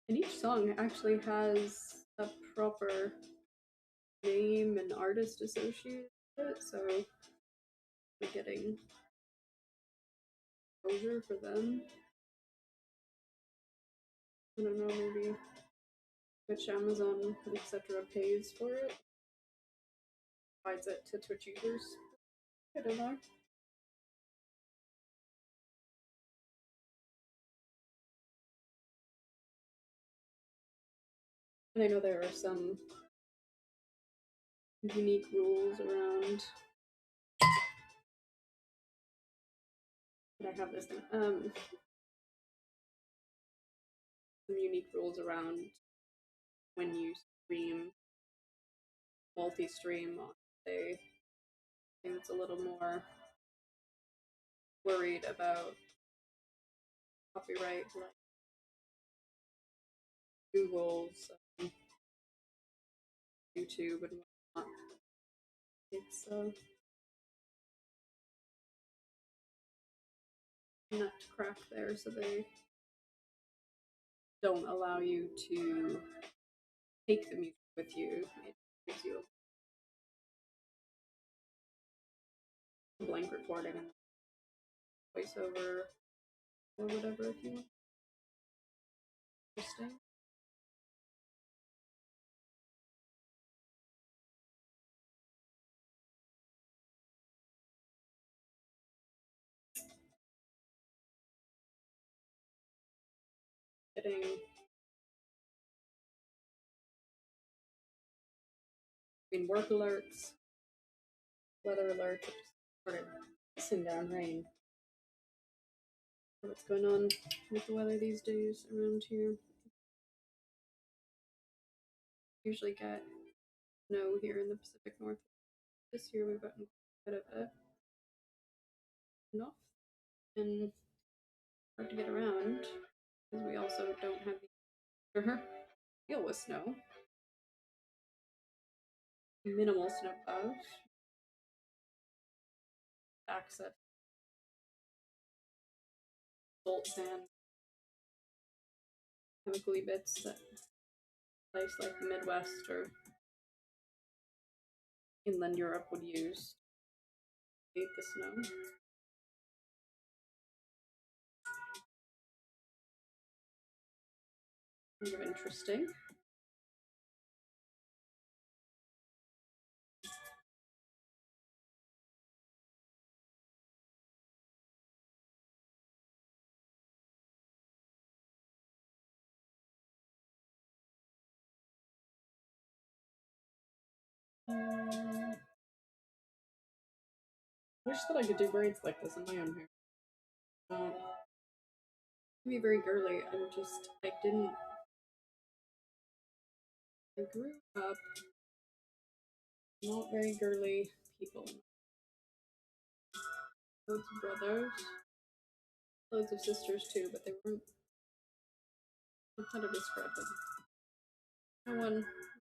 And each song actually has a proper name and artist associated with it, so we're getting exposure for them. I don't know, maybe Twitch, Amazon, etc. pays for it, provides it to Twitch users. I don't know. And I know there are some unique rules around. I have this thing. Some unique rules around when you stream, multi-stream on a thing that's a little more worried about copyright, like Google's, YouTube, and whatnot. It's nut to crack there, so they don't allow you to take the music with you. It gives you a blank recording and voiceover or whatever if you want. Interesting. Getting work alerts, weather alerts, started pissing down rain. What's going on with the weather these days around here? Usually get snow here in the Pacific Northwest. This year we've gotten quite a bit. Enough and hard to get around because we also don't have the deal with snow. Minimal snow plows. Access. Salt, sand, chemically bits that place like the Midwest or inland Europe would use to eat the snow. Kind of interesting. Wish that I could do braids like this in my own hair. Be very girly. I didn't. I grew up not very girly people. Loads of brothers, loads of sisters too, but they weren't. How to describe them? No one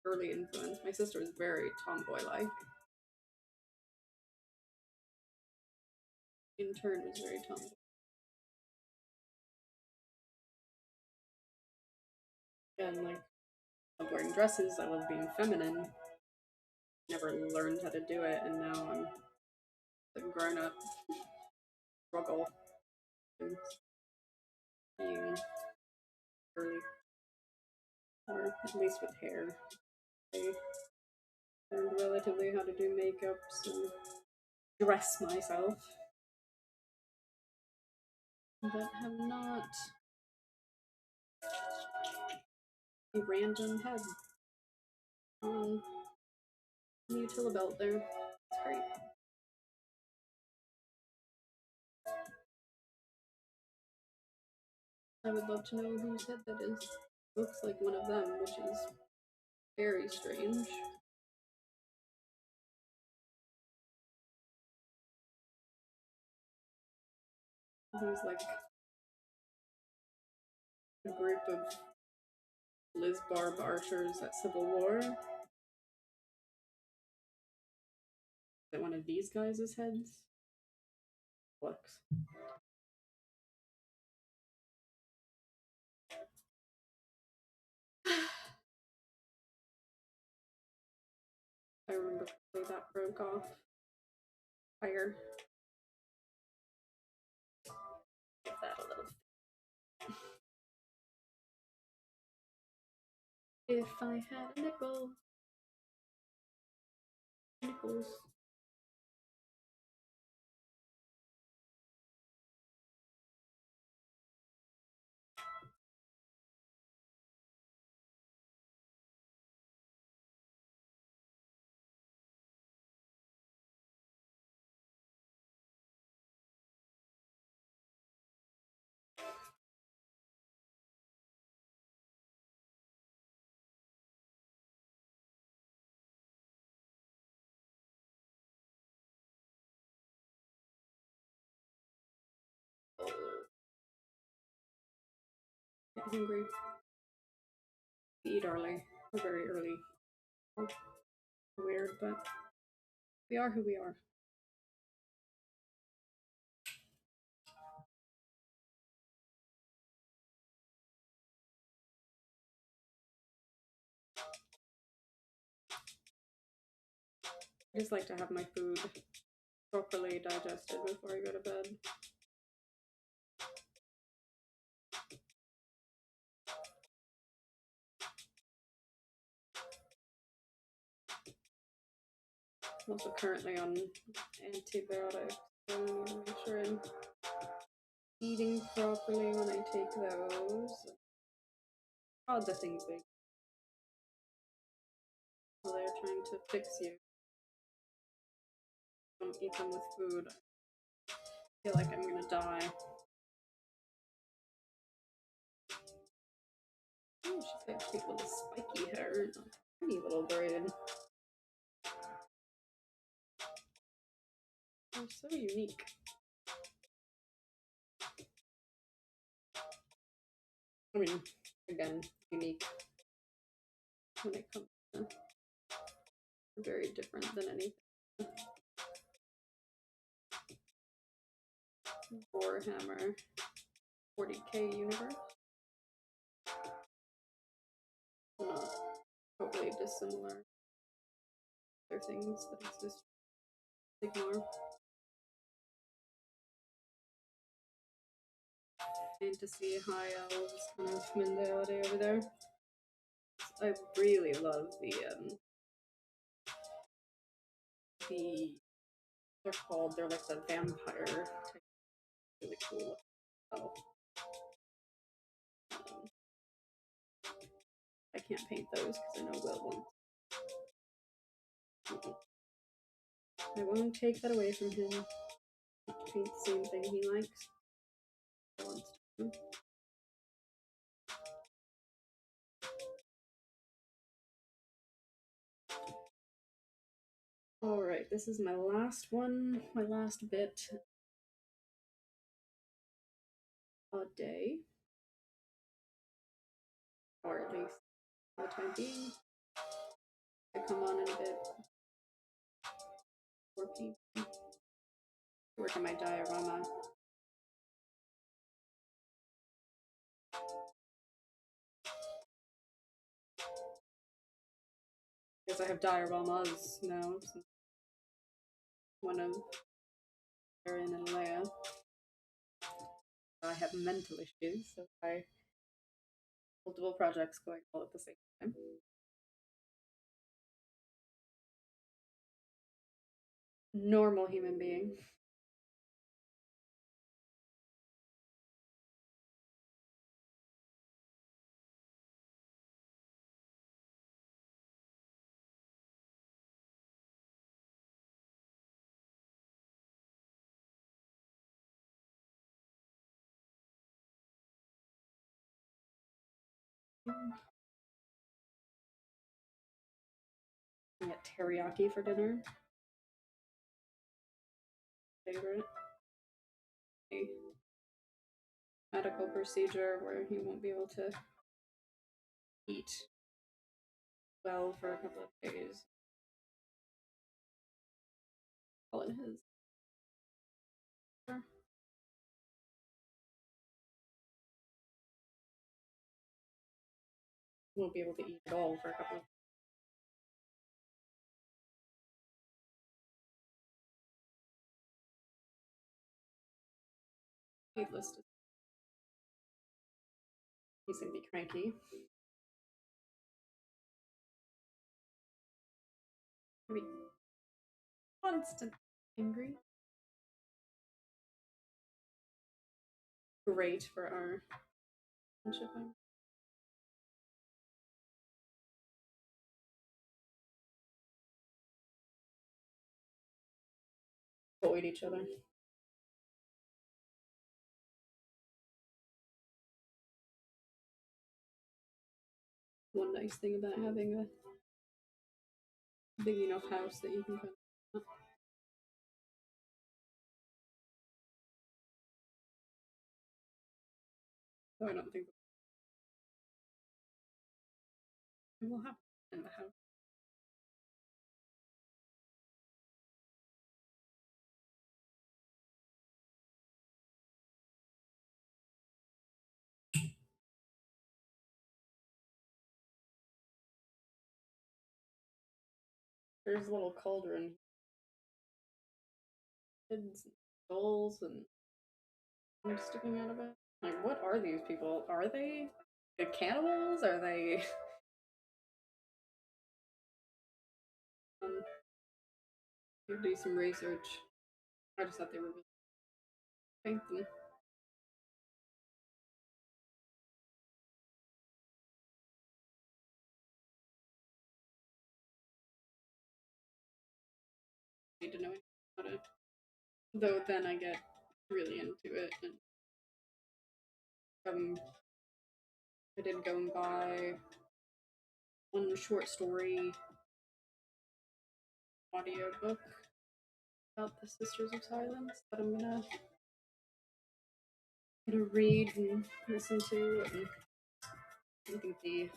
girly influence. My sister was very tomboy-like. In turn, was very tomboy. And like, I love wearing dresses. I love being feminine. Never learned how to do it, and now I'm a grown-up struggle and being girly, or at least with hair. I learned relatively how to do makeups and dress myself, but have not a random head on the Utila belt there. It's great. I would love to know whose head that is. Looks like one of them, which is very strange. He's like a group of Blissbarb Archers at Civil War. Is it one of these guys' heads? Looks. I remember that broke off. Fire. Give that a little. If I had a nickel. Nickels. Get hungry. We eat early. We're very early. Weird, but we are who we are. I just like to have my food properly digested before I go to bed. I'm also currently on antibiotics, so I need to make sure I'm eating properly when I take those. All the things they they're trying to fix you. Don't eat them with food. I feel like I'm gonna die. Oh, she's got cute little spiky hair. Tiny little braid. They're so unique. I mean, again, unique when it comes to very different than anything. Warhammer 40k universe. Not totally dissimilar. Other things that exist. Ignore. Fantasy, high elves kind of mentality over there. I really love they're called, they're like the vampire type. Really cool. Oh. I can't paint those because I know Will won't. I won't take that away from him. Paint the same thing he likes. He wants to. Alright, this is my last one, my last bit a day. Or at least for the time being. I come on in a bit. Working. Work on my diorama. Because I have dioramas now. One of Erin and Leia. I have mental issues, so I multiple projects going all at the same time. Normal human being. I get teriyaki for dinner. Favorite. A medical procedure where he won't be able to eat well for a couple of days. All in his. Won't be able to eat at all for a couple of list. He's gonna be cranky. Gonna be constant angry. Great for our friendship. Avoid each other. One nice thing about having a big enough house that you can kind of. So I don't think it will happen in the house. There's a little cauldron, kids, and dolls, and sticking out of it. Like, what are these people? Are they cannibals? Are they? Do some research. I just thought they were really paint them. Need to know about it. Though then I get really into it, and I did go and buy one short story audiobook about the Sisters of Silence that I'm gonna read and listen to, and I think the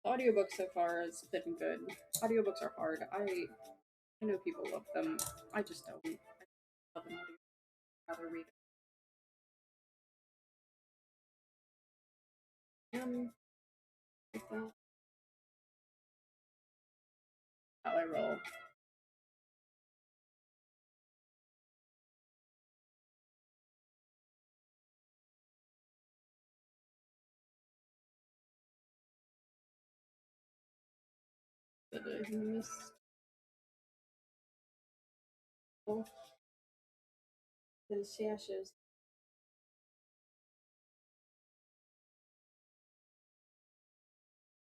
audiobook so far has been good. Audiobooks are hard. I know people love them. I just don't. I love an audio. I'd rather read it. Like that. How I roll. But I miss oh, the sashes.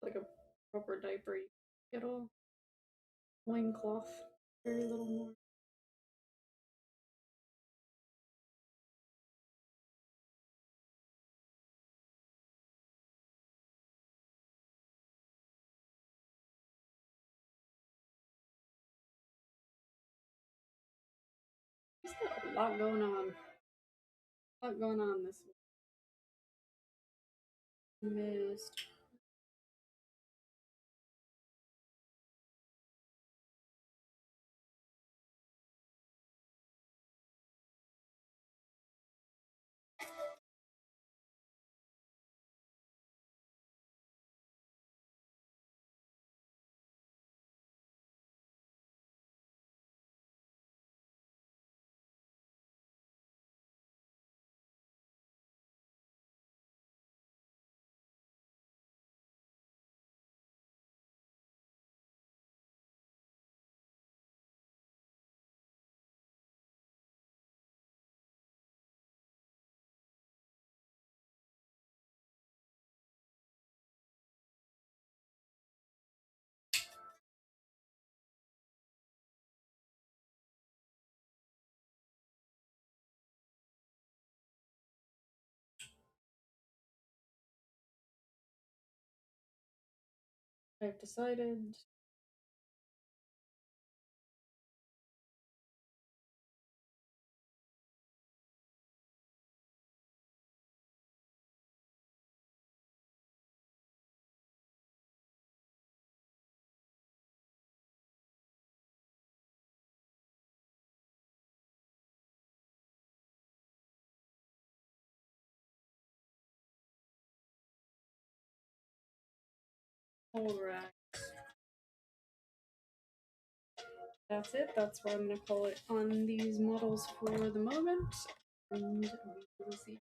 Like a proper diaper. You get a loincloth. Very little more. There's a lot going on. A lot going on this week. Missed. I've decided Alright. That's it. That's what I'm going to call it on these models for the moment. And we will see